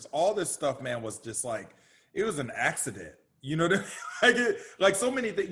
all this stuff, man, was just like, it was an accident. You know, like so many things,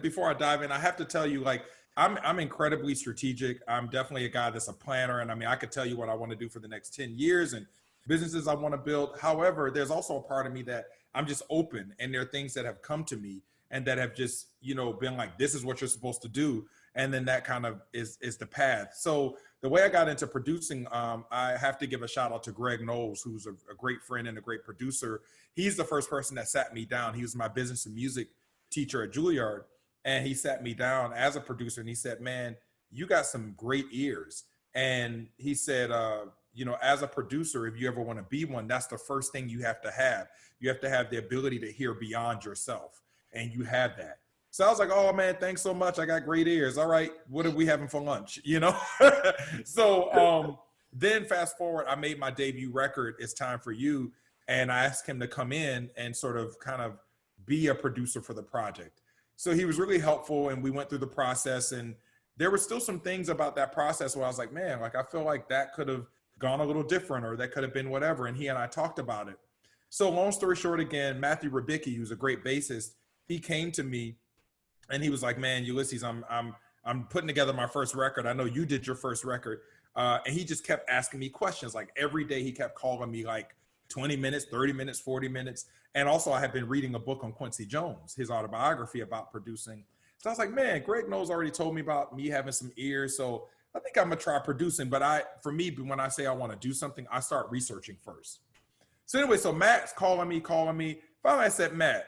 before I dive in, I have to tell you, like, I'm incredibly strategic. I'm definitely a guy that's a planner. And I mean, I could tell you what I want to do for the next 10 years and businesses I want to build. However, there's also a part of me that I'm just open, and there are things that have come to me and that have just, been like, this is what you're supposed to do. And then that kind of is the path. So the way I got into producing, I have to give a shout out to Greg Knowles, who's a great friend and a great producer. He's the first person that sat me down. He was my business and music teacher at Juilliard. And he sat me down as a producer and he said, man, you got some great ears. And he said, as a producer, if you ever want to be one, that's the first thing you have to have. You have to have the ability to hear beyond yourself. And you have that. So I was like, oh man, thanks so much. I got great ears. All right, what are we having for lunch? So then fast forward, I made my debut record, It's Time for You. And I asked him to come in and sort of kind of be a producer for the project. So he was really helpful, and we went through the process, and there were still some things about that process where I was like, man, like I feel like that could have gone a little different, or that could have been whatever. And he and I talked about it. So long story short, again, Matthew Rabicki, who's a great bassist, he came to me and he was like, man, Ulysses, I'm putting together my first record. I know you did your first record. And he just kept asking me questions. Like every day he kept calling me like 20 minutes, 30 minutes, 40 minutes. And also I had been reading a book on Quincy Jones, his autobiography about producing. So I was like, man, Greg Knowles already told me about me having some ears. So I think I'm gonna try producing. But for me, when I say I want to do something, I start researching first. So anyway, so Matt's calling me. Finally I said, Matt,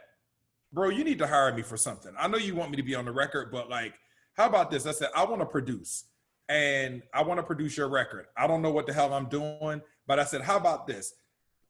bro, you need to hire me for something. I know you want me to be on the record, but like, how about this? I said, I want to produce, and I want to produce your record. I don't know what the hell I'm doing, but I said, how about this?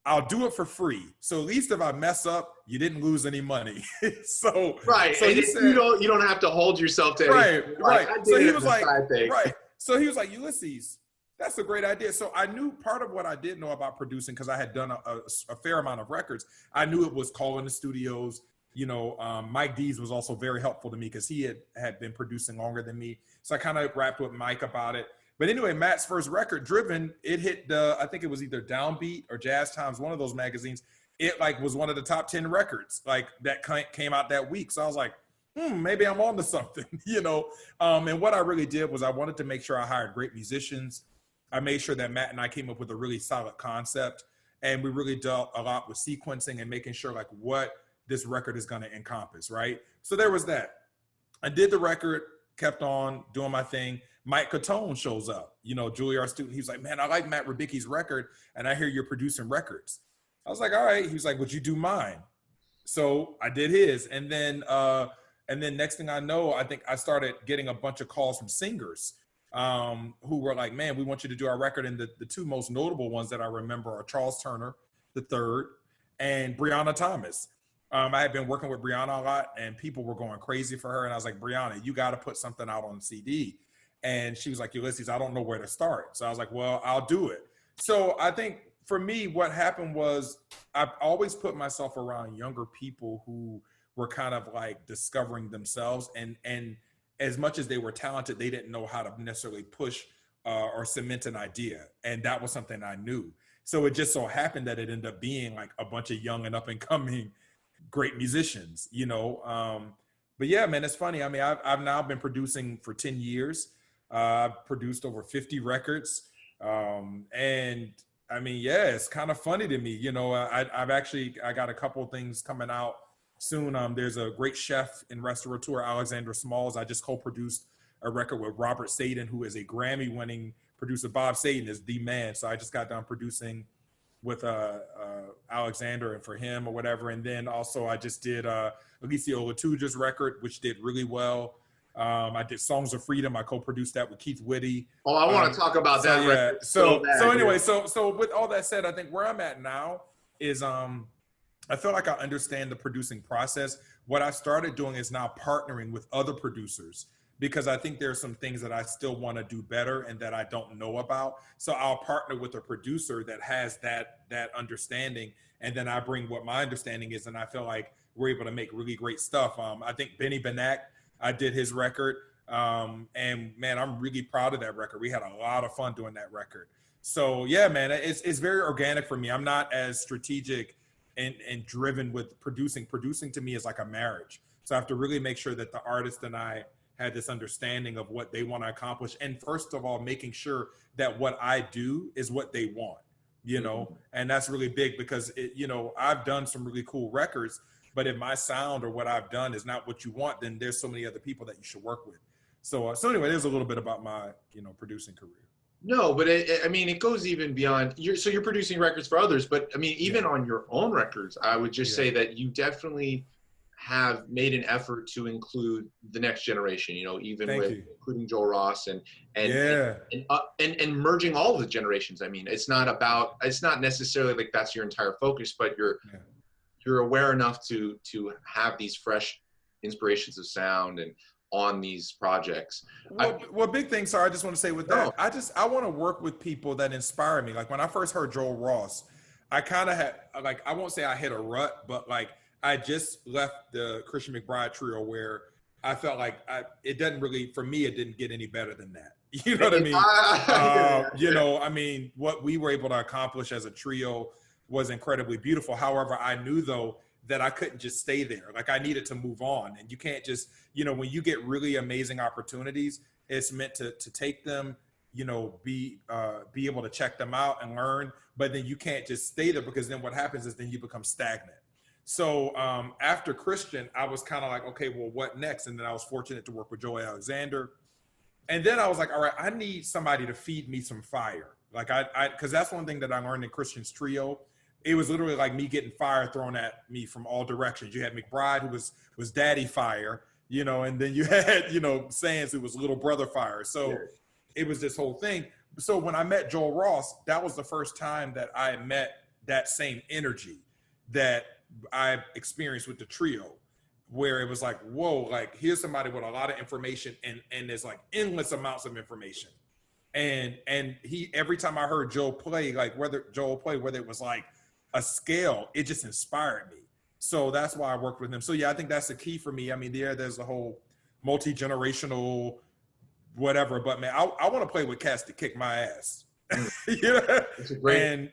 I'll do it for free. So at least if I mess up, you didn't lose any money. So right. So and he said, you don't have to hold yourself to anything. Right. So he was like, right. So he was like, Ulysses, that's a great idea. So I knew part of what I did know about producing, because I had done a fair amount of records. I knew it was calling the studios. Mike Dees was also very helpful to me because he had been producing longer than me. So I kind of rapped with Mike about it. But anyway, Matt's first record, Driven, it hit I think it was either Downbeat or Jazz Times, one of those magazines. It like was one of the top 10 records like that came out that week. So I was like, maybe I'm on to something, And what I really did was I wanted to make sure I hired great musicians. I made sure that Matt and I came up with a really solid concept. And we really dealt a lot with sequencing and making sure like what this record is going to encompass, right? So there was that. I did the record, kept on doing my thing. Mike Catone shows up, Juilliard student. He was like, man, I like Matt Rabicki's record, and I hear you're producing records. I was like, all right. He was like, would you do mine? So I did his. And then next thing I know, I think I started getting a bunch of calls from singers who were like, man, we want you to do our record. And the two most notable ones that I remember are Charles Turner, III, and Brianna Thomas. I had been working with Brianna a lot, and people were going crazy for her. And I was like, Brianna, you got to put something out on CD. And she was like, Ulysses, I don't know where to start. So I was like, well, I'll do it. So I think for me, what happened was I've always put myself around younger people who were kind of like discovering themselves. And as much as they were talented, they didn't know how to necessarily push or cement an idea. And that was something I knew. So it just so happened that it ended up being like a bunch of young and up and coming great musicians, But yeah, man, it's funny. I mean, I've now been producing for 10 years. I've produced over 50 records. And I mean, yeah, it's kind of funny to me. I got a couple of things coming out soon. There's a great chef and restaurateur, Alexander Smalls. I just co-produced a record with Robert Sadin, who is a Grammy-winning producer. Bob Sadin is the man. So I just got done producing with Alexander and for him or whatever. And then also I just did Ulysses Owens Jr.'s record, which did really well. I did Songs of Freedom. I co-produced that with Keith Whitty. Oh, I want to talk about that record. So anyway, so with all that said, I think where I'm at now is I feel like I understand the producing process. What I started doing is now partnering with other producers, because I think there are some things that I still want to do better and that I don't know about. So I'll partner with a producer that has that understanding, and then I bring what my understanding is, and I feel like we're able to make really great stuff. I think Benny Benack, I did his record, and man, I'm really proud of that record. We had a lot of fun doing that record. So yeah, man, it's very organic for me. I'm not as strategic and driven with producing. Producing to me is like a marriage. So I have to really make sure that the artist and I had this understanding of what they want to accomplish. And first of all, making sure that what I do is what they want, you know, and that's really big because you know, I've done some really cool records, but if my sound or what I've done is not what you want, then there's so many other people that you should work with. So anyway, there's a little bit about my, you know, producing career. No, but I mean, it goes even beyond. So you're producing records for others, but I mean, even on your own records, I would just say that you definitely have made an effort to include the next generation. You know, even including Joel Ross and merging all of the generations. I mean, it's not necessarily like that's your entire focus, but you're aware enough to have these fresh inspirations of sound and on these projects. Well, big thing, sorry, I just want to say with that, I want to work with people that inspire me. Like when I first heard Joel Ross, I kind of had, like, I won't say I hit a rut, but like I just left the Christian McBride trio where I felt like it doesn't really, for me, it didn't get any better than that. You know what I mean? You know, I mean, what we were able to accomplish as a trio was incredibly beautiful. However, I knew though, that I couldn't just stay there. Like I needed to move on. And you can't just, you know, when you get really amazing opportunities, it's meant to take them, you know, be able to check them out and learn, but then you can't just stay there because then what happens is then you become stagnant. So after Christian, I was kind of like, okay, well, what next? And then I was fortunate to work with Joey Alexander. And then I was like, all right, I need somebody to feed me some fire. Like cause that's one thing that I learned in Christian's trio. It was literally like me getting fire thrown at me from all directions. You had McBride, who was daddy fire, you know, and then you had, you know, Sands, who was little brother fire. So it was this whole thing. So when I met Joel Ross, that was the first time that I met that same energy that I experienced with the trio, where it was like, whoa, like here's somebody with a lot of information and there's like endless amounts of information. And he, every time I heard Joe play, like whether it was like a scale, it just inspired me. So that's why I worked with him. So yeah, I think that's the key for me. I mean, there's a whole multi-generational whatever, but man, I want to play with cats to kick my ass. You know? And